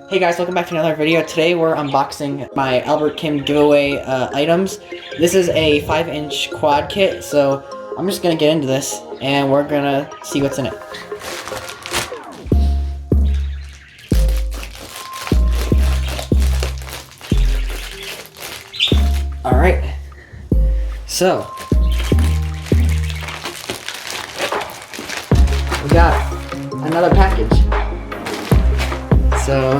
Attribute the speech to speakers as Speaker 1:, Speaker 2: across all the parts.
Speaker 1: Hey guys, welcome back to another video. Today we're unboxing my Albert Kim giveaway items. This is a 5-inch quad kit, so I'm just gonna get into this and we're gonna see what's in it. Alright, so we got another package. So,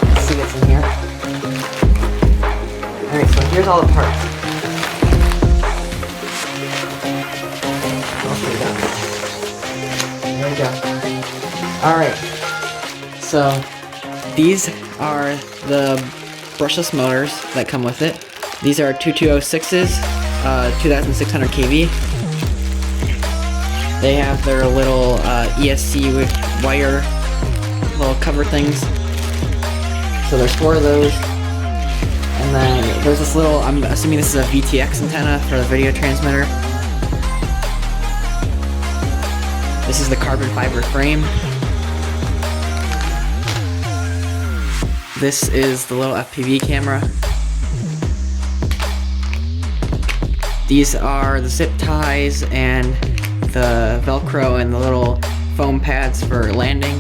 Speaker 1: let's see what's in here. Alright, so here's all the parts. There we go. Alright, so these are the brushless motors that come with it. These are 2206s, 2600 kV. They have their little ESC with wire little cover things. So there's 4 of those. And then there's this little, I'm assuming this is a VTX antenna for the video transmitter. This is the carbon fiber frame. This is the little FPV camera. These are the zip ties and the Velcro and the little foam pads for landing.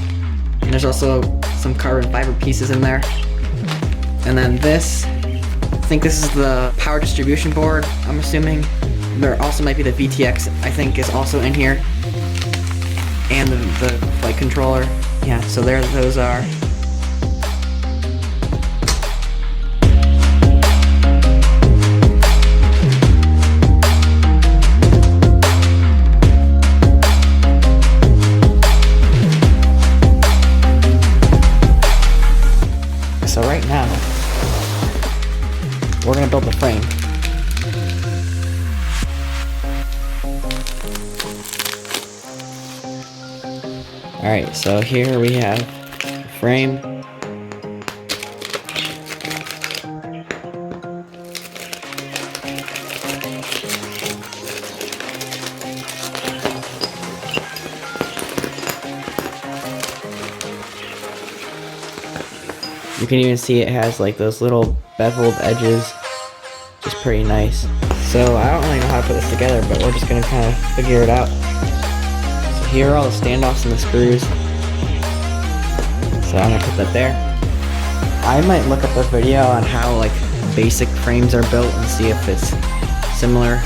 Speaker 1: And there's also some carbon fiber pieces in there. And then this, I think this is the power distribution board, I'm assuming. There also might be the VTX, I think, is also in here. And the flight controller. Yeah, so there those are. So right now, we're gonna build the frame. Alright, so here we have the frame. You can even see it has like those little beveled edges, which is pretty nice. So I don't really know how to put this together, but we're just gonna kind of figure it out. So here are all the standoffs and the screws. So I'm gonna put that there. I might look up a video on how like basic frames are built and see if it's similar.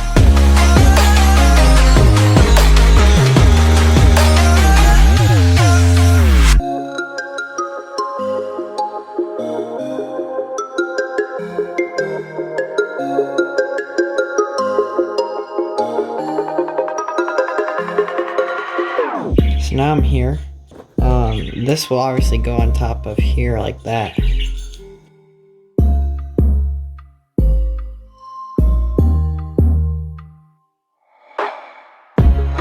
Speaker 1: So now I'm here. This will obviously go on top of here like that.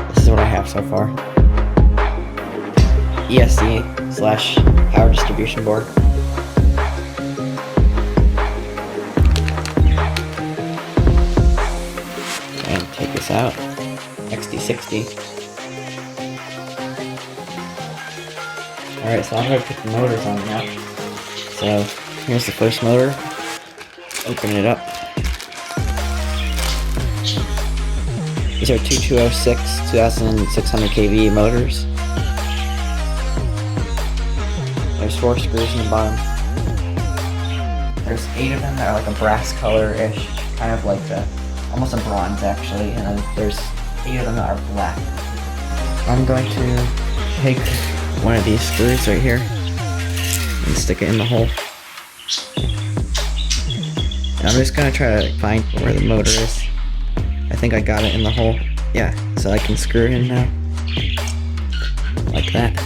Speaker 1: This is what I have so far. ESC / power distribution board. And take this out. XD60. Alright, so I'm going to put the motors on now. So, here's the first motor. Open it up. These are 2206, 2600 kV motors. There's 4 screws in the bottom. There's 8 of them that are like a brass color-ish, kind of like almost a bronze actually, and then there's 8 of them that are black. I'm going to take one of these screws right here and stick it in the hole. And I'm just gonna try to find where the motor is. I think I got it in the hole. Yeah, so I can screw it in now. Like that.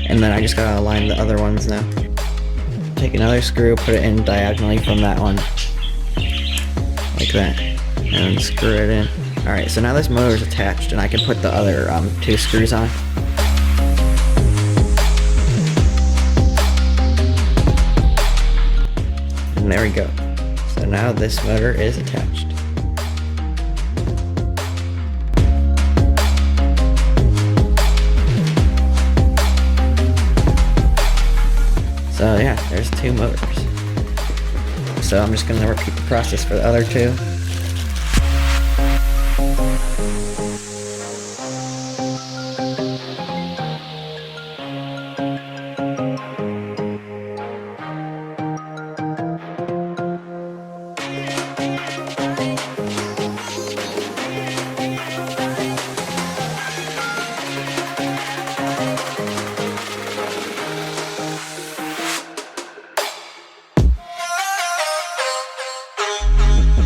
Speaker 1: And then I just gotta align the other ones now. Take another screw, put it in diagonally from that one. Like that. And then screw it in. Alright, so now this motor is attached and I can put the other 2 screws on. And there we go. So now this motor is attached. So yeah, there's 2 motors. So I'm just gonna repeat the process for the other 2.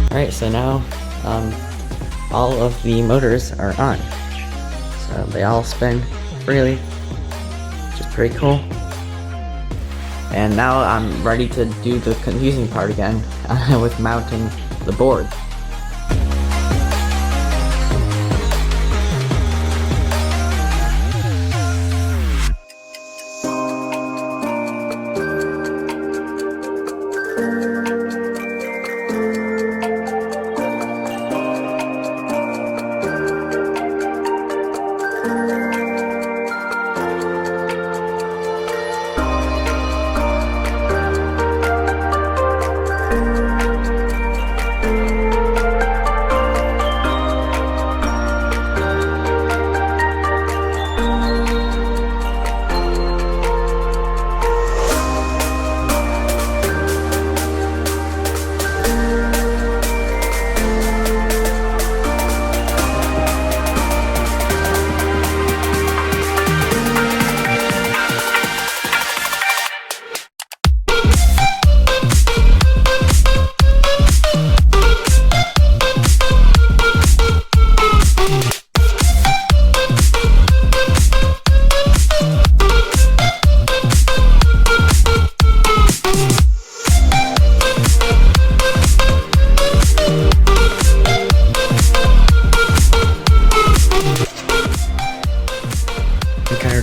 Speaker 1: Alright, so now all of the motors are on. So they all spin freely, which is pretty cool. And now I'm ready to do the confusing part again with mounting the board.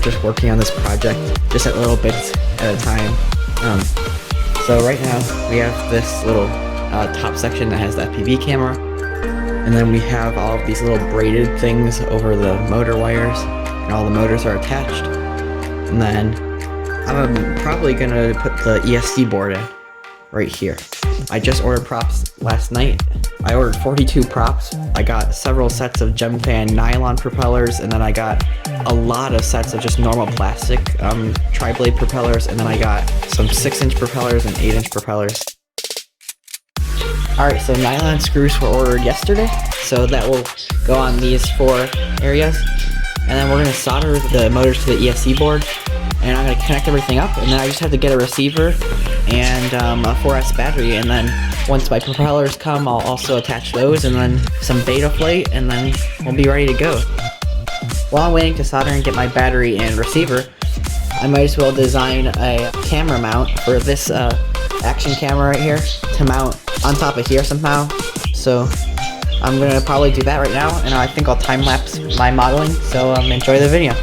Speaker 1: Just working on this project just at little bits at a time. So right now we have this little top section that has the FPV camera, and then we have all of these little braided things over the motor wires, and all the motors are attached. And then I'm probably gonna put the ESC board in right here. I just ordered props last night. I ordered 42 props. I got several sets of gem fan nylon propellers, and then I got a lot of sets of just normal plastic tri-blade propellers, and then I got some 6-inch propellers and 8-inch propellers. Alright, so nylon screws were ordered yesterday, so that will go on these 4 areas. And then we're going to solder the motors to the ESC board, and I'm going to connect everything up, and then I just have to get a receiver and a 4S battery, and then once my propellers come, I'll also attach those, and then some BetaFlight, and then we'll be ready to go. While I'm waiting to solder and get my battery and receiver, I might as well design a camera mount for this action camera right here to mount on top of here somehow. So I'm gonna probably do that right now, and I think I'll time-lapse my modeling, so enjoy the video.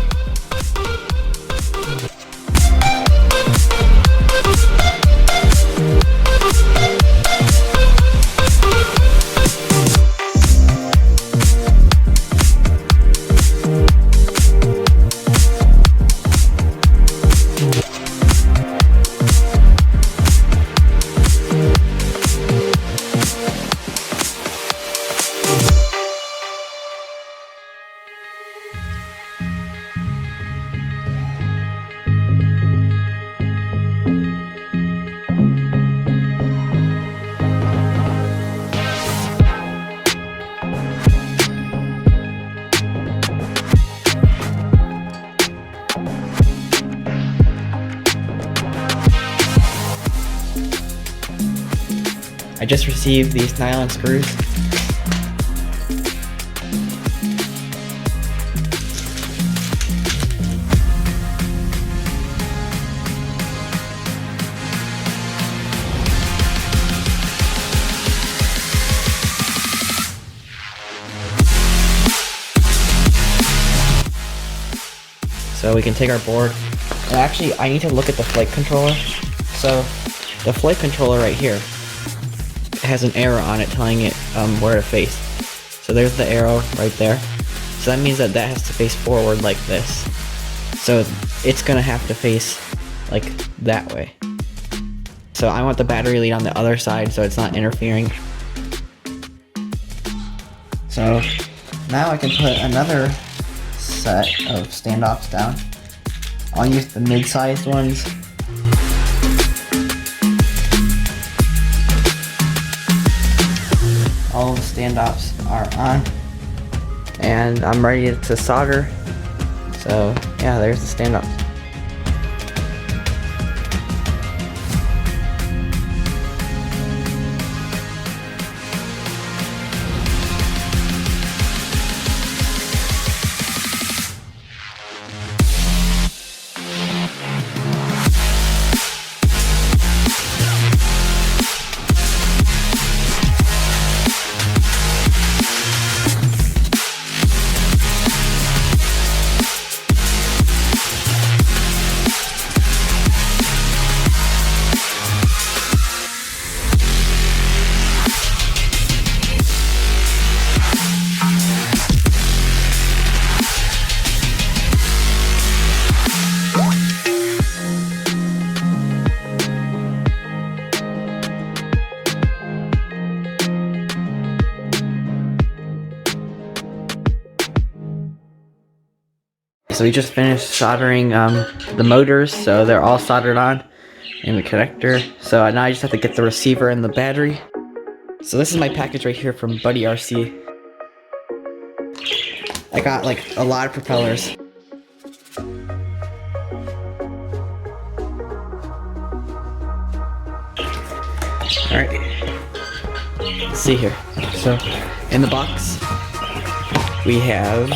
Speaker 1: I just received these nylon screws. So we can take our board, and actually I need to look at the flight controller. So the flight controller right here has an arrow on it telling it where to face. So there's the arrow right there. So that means that that has to face forward like this. So it's gonna have to face like that way. So I want the battery lead on the other side so it's not interfering. So now I can put another set of standoffs down. I'll use the mid-sized ones. All the standoffs are on. And I'm ready to solder. So yeah, there's the standoffs. So we just finished soldering the motors, so they're all soldered on in the connector. So now I just have to get the receiver and the battery. So this is my package right here from Buddy RC. I got like a lot of propellers. Alright, let's see here. So in the box we have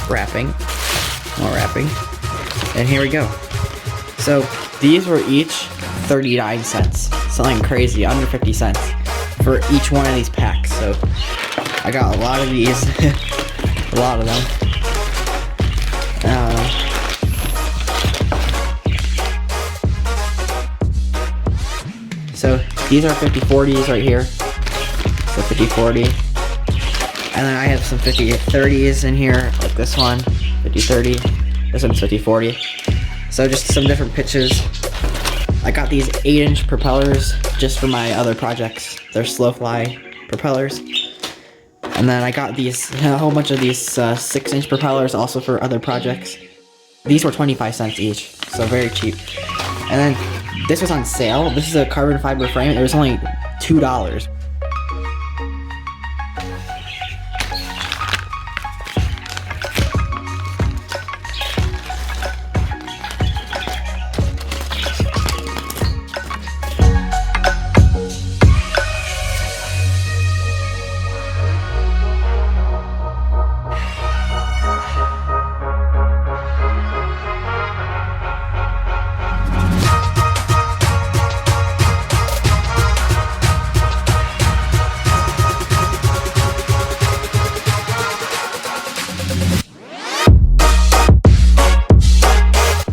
Speaker 1: wrapping, more wrapping, and here we go. So these were each 39 cents, something crazy, under 50 cents for each one of these packs. So I got a lot of these, a lot of them. So these are 50/40s right here, so 50/40. And then I have some 50/30s in here, like this one, 50/30. This one's 50/40. So just some different pitches. I got these 8-inch propellers just for my other projects. They're slow fly propellers. And then I got these, a whole bunch of these 6-inch propellers also for other projects. These were 25 cents each, so very cheap. And then this was on sale. This is a carbon fiber frame. It was only $2.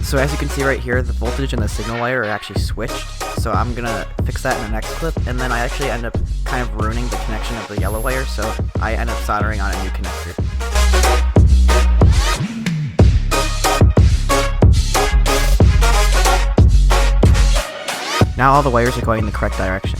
Speaker 1: So as you can see right here, the voltage and the signal wire are actually switched. So I'm gonna fix that in the next clip, and then I actually end up kind of ruining the connection of the yellow wire, so I end up soldering on a new connector. Now all the wires are going in the correct direction.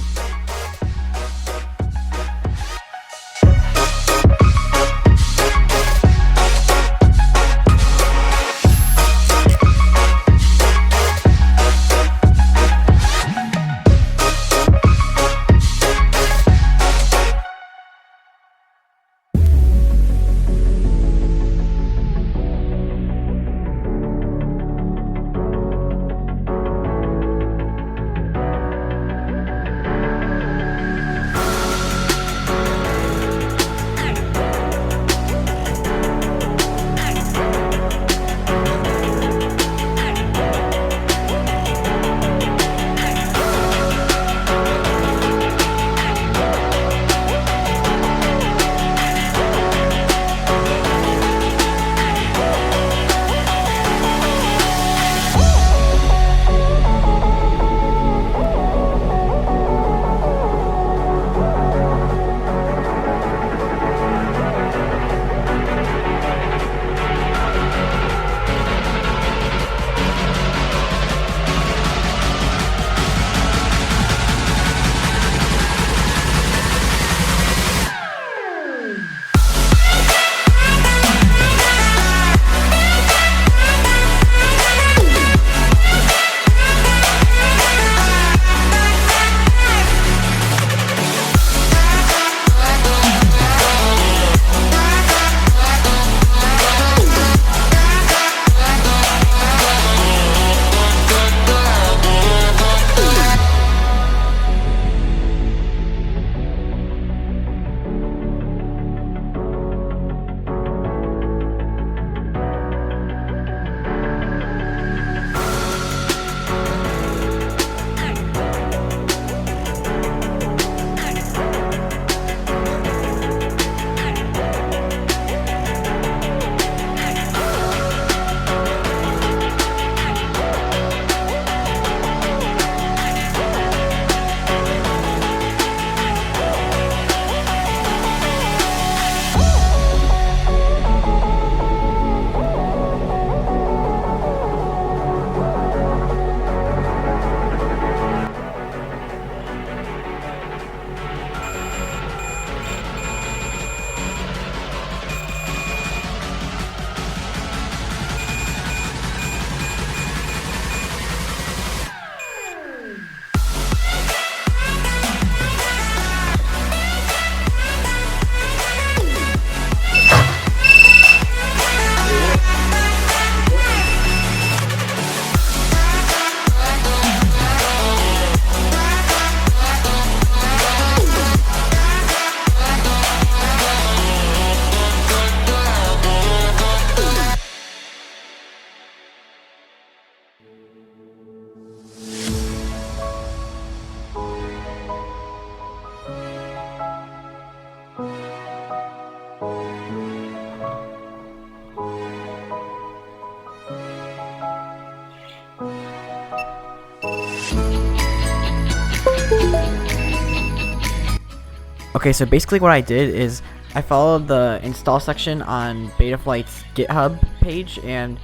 Speaker 1: Okay, so basically what I did is I followed the install section on BetaFlight's GitHub page, and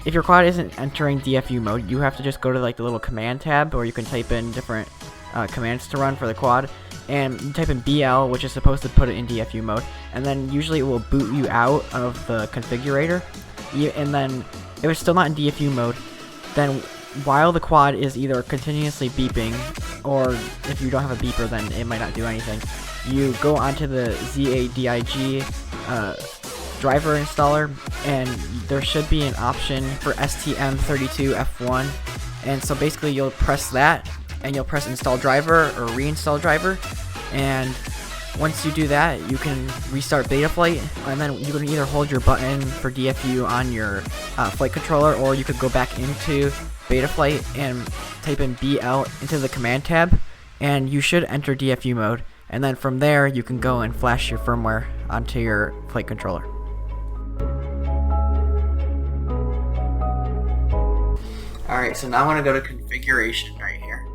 Speaker 1: if your quad isn't entering DFU mode, you have to just go to like the little command tab, or you can type in different commands to run for the quad, and you type in BL, which is supposed to put it in DFU mode, and then usually it will boot you out of the configurator, and then if it's still not in DFU mode, then while the quad is either continuously beeping, or if you don't have a beeper, then it might not do anything, you go onto the ZADIG driver installer, and there should be an option for STM32F1, and so basically you'll press that, and you'll press install driver or reinstall driver, and once you do that, you can restart BetaFlight, and then you can either hold your button for DFU on your flight controller, or you could go back into BetaFlight and type in BL into the command tab, and you should enter DFU mode, and then from there you can go and flash your firmware onto your flight controller. Alright, so now I'm going to go to configuration right here,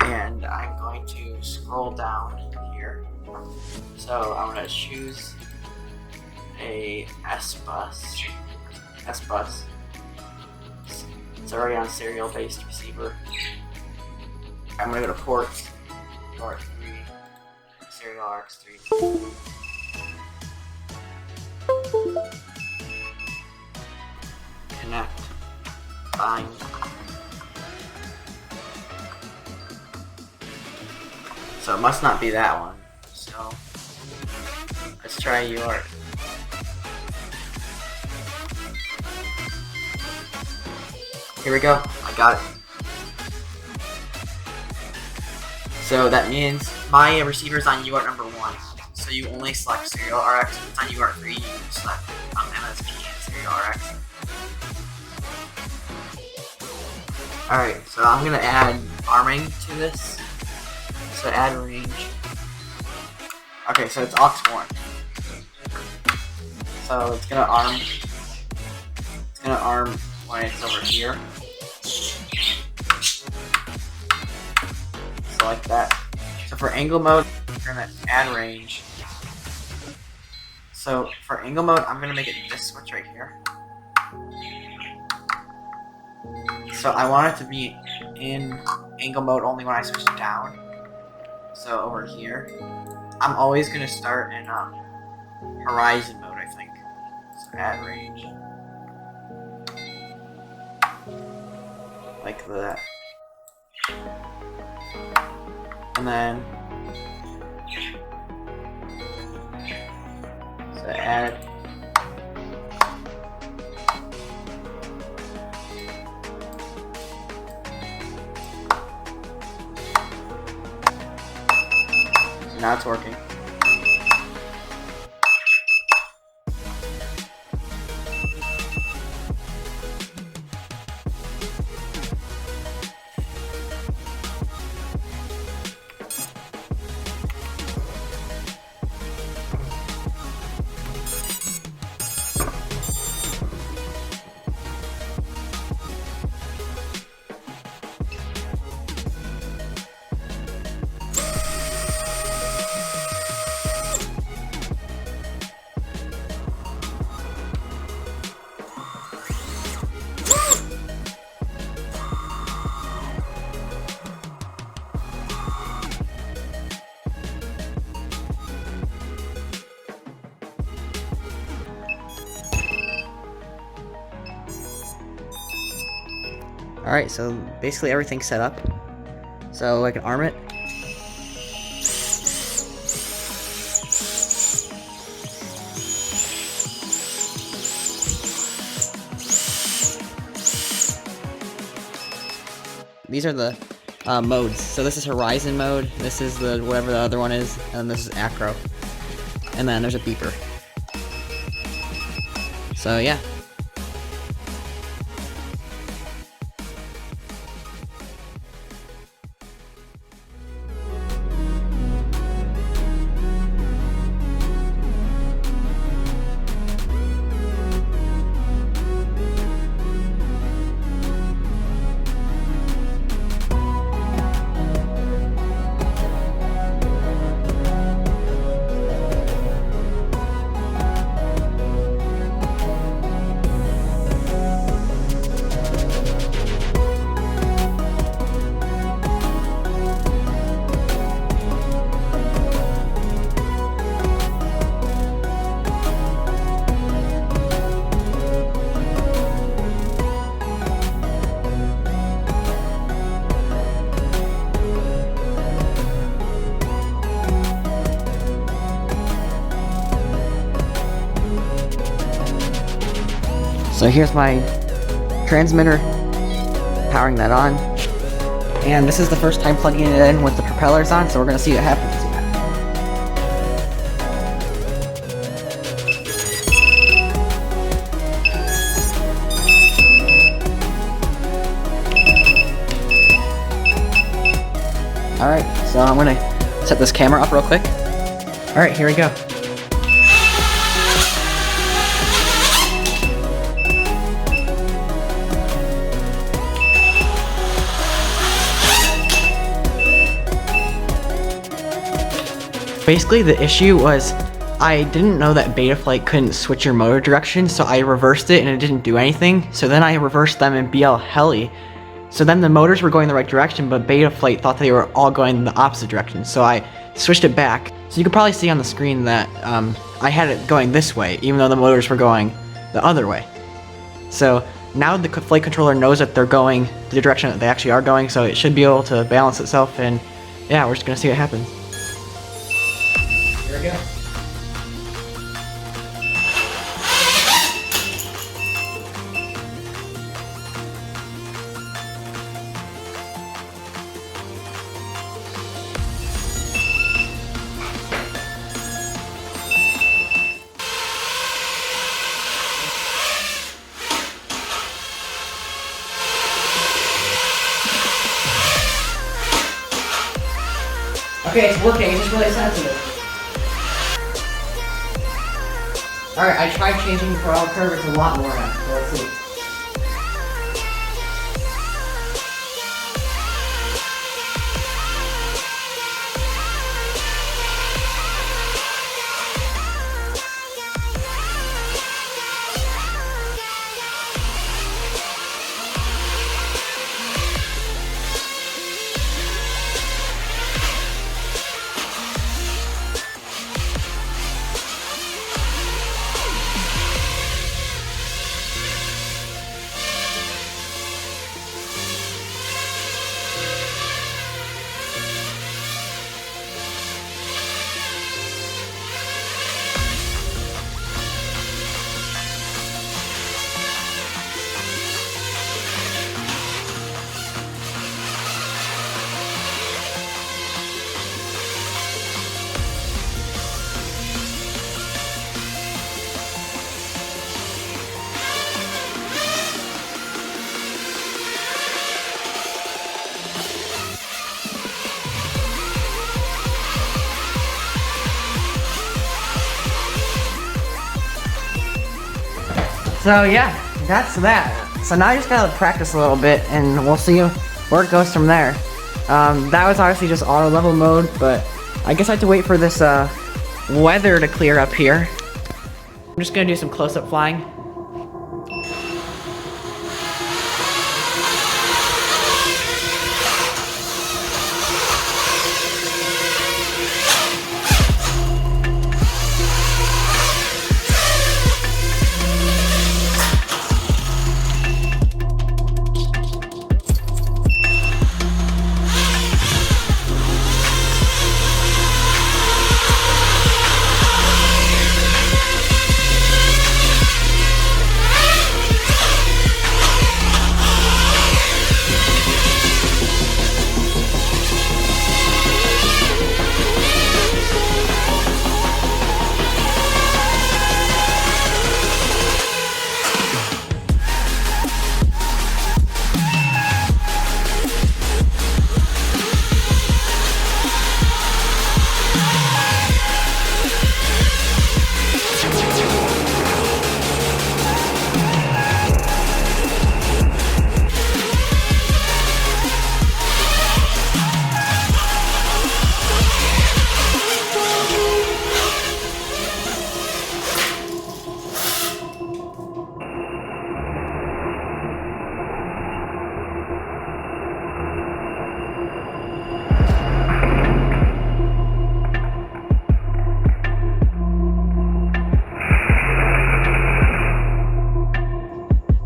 Speaker 1: and I'm going to scroll down here. So I'm going to choose a SBUS. It's already on serial based receiver. I'm going to go to ports, port 3, serial RX3. Connect. Bind. So it must not be that one. So let's try yours. Here we go. I got it. So that means my receiver is on UART number 1. So you only select serial RX. If it's on UART 3, you select MSP and serial RX. Alright, so I'm gonna add arming to this. So add range. Okay, so it's aux1. So it's gonna arm when it's over here. So like that. So for angle mode, we're gonna add range. So for angle mode, I'm gonna make it this switch right here. So I want it to be in angle mode only when I switch it down. So over here, I'm always gonna start in horizon mode, I think. So add range. Like that. And then so add so now it's working. Alright, so basically everything's set up. So I can arm it. These are the modes. So this is horizon mode, this is the whatever the other one is, and this is acro. And then there's a beeper. So yeah. So here's my transmitter, powering that on. And this is the first time plugging it in with the propellers on, so we're gonna see what happens. Alright, so I'm gonna set this camera up real quick. Alright, here we go. Basically, the issue was I didn't know that BetaFlight couldn't switch your motor direction, so I reversed it and it didn't do anything. So then I reversed them in BL Heli. So then the motors were going the right direction, but BetaFlight thought they were all going the opposite direction. So I switched it back. So you can probably see on the screen that I had it going this way, even though the motors were going the other way. So now the flight controller knows that they're going the direction that they actually are going, so it should be able to balance itself, and yeah, we're just gonna see what happens. Here we go. Okay, it's working, it's just really sensitive. Alright, I tried changing the throttle curve, it's a lot more now, so let's see. So yeah, that's that. So now I just gotta practice a little bit and we'll see where it goes from there. That was obviously just auto level mode, but I guess I have to wait for this weather to clear up here. I'm just gonna do some close-up flying.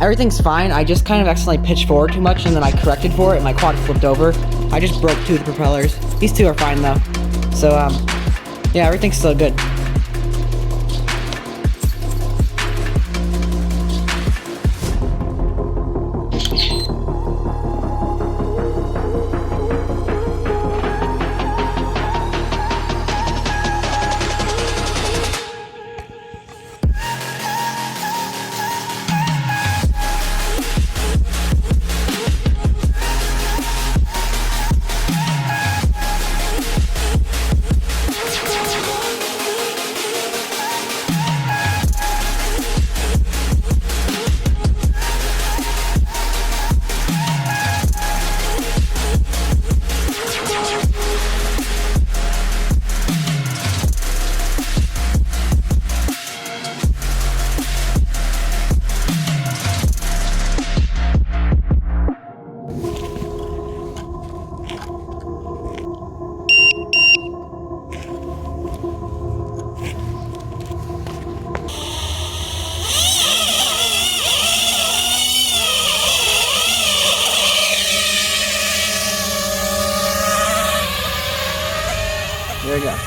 Speaker 1: Everything's fine, I just kind of accidentally pitched forward too much and then I corrected for it and my quad flipped over. I just broke two of the propellers. These two are fine though. So yeah, everything's still good. we go.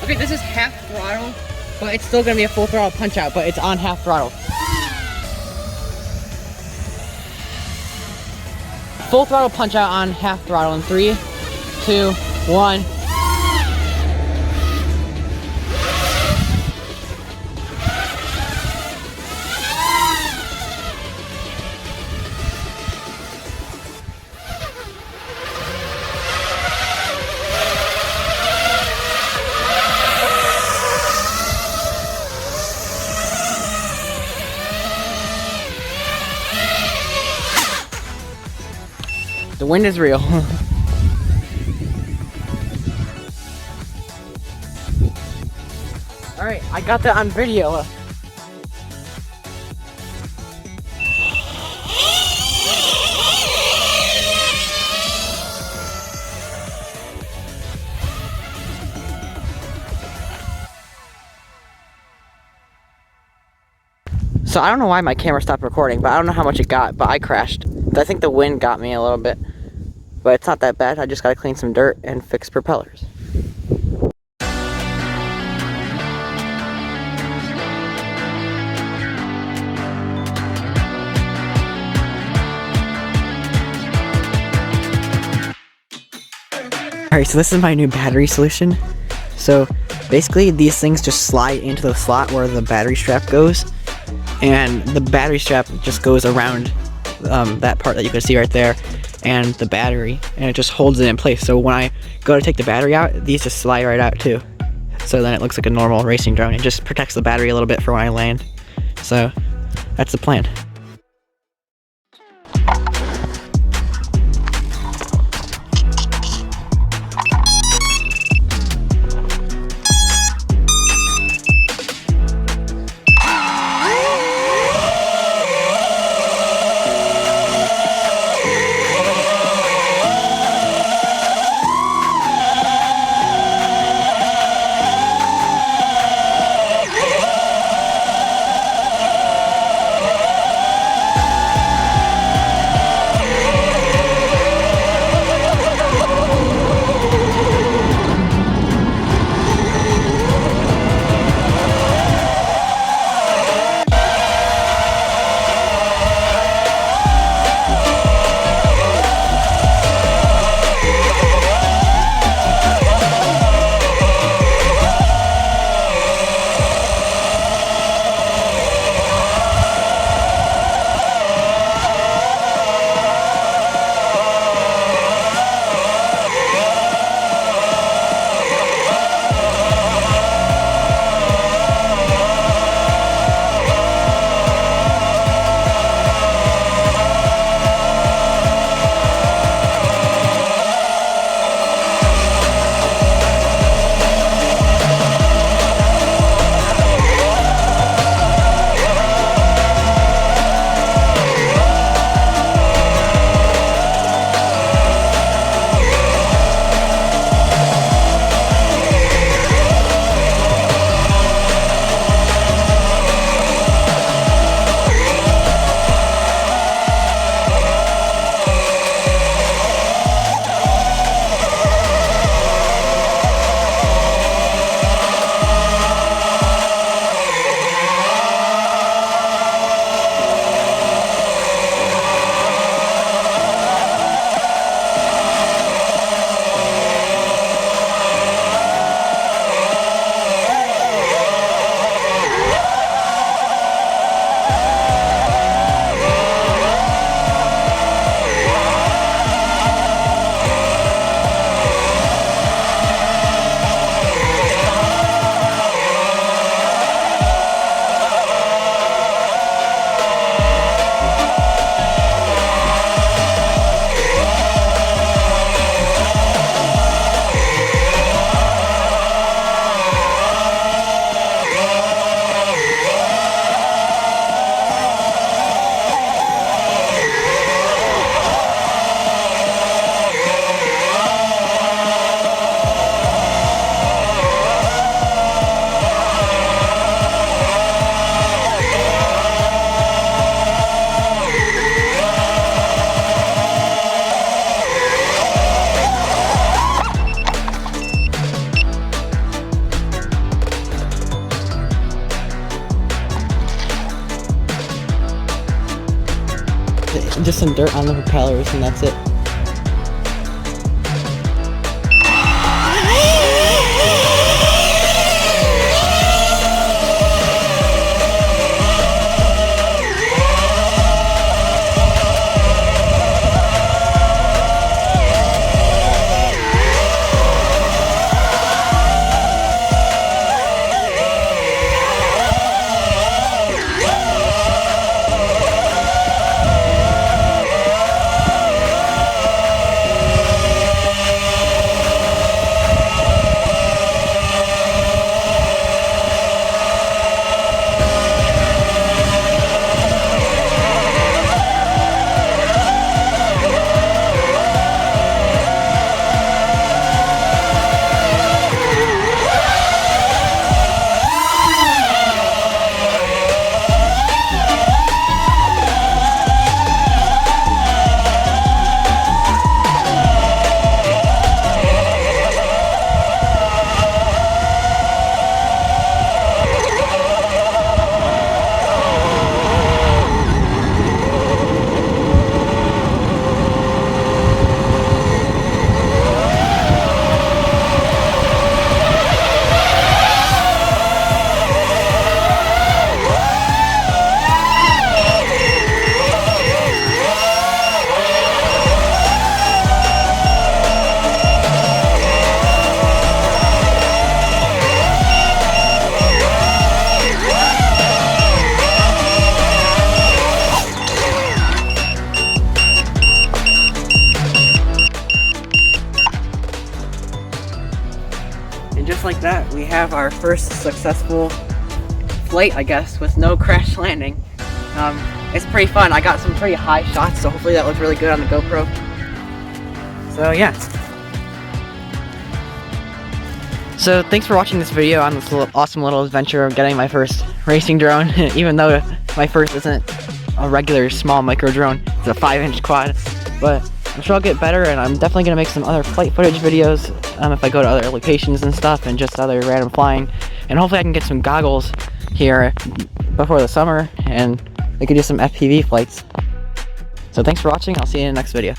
Speaker 1: Okay, this is half throttle, but it's still gonna be a full throttle punch out, but it's on half throttle. Full throttle punch out on half throttle in 3, 2, 1. The wind is real. Alright, I got that on video. So I don't know why my camera stopped recording, but I don't know how much it got, but I crashed. I think the wind got me a little bit, but it's not that bad. I just gotta clean some dirt and fix propellers. Alright, so this is my new battery solution. So basically these things just slide into the slot where the battery strap goes, and the battery strap just goes around that part that you can see right there and the battery, and it just holds it in place. So when I go to take the battery out, these just slide right out too. So then it looks like a normal racing drone. It just protects the battery a little bit for when I land. So that's the plan. just some dirt on the propellers, and that's it. And just like that, we have our first successful flight, I guess, with no crash landing. It's pretty fun. I got some pretty high shots, so hopefully that looks really good on the GoPro. So yeah. So thanks for watching this video on this awesome little adventure of getting my first racing drone. Even though my first isn't a regular small micro drone, it's a 5-inch quad. But I'm sure I'll get better, and I'm definitely going to make some other flight footage videos if I go to other locations and stuff, and just other random flying. And hopefully I can get some goggles here before the summer, and we could do some FPV flights. So thanks for watching. I'll see you in the next video.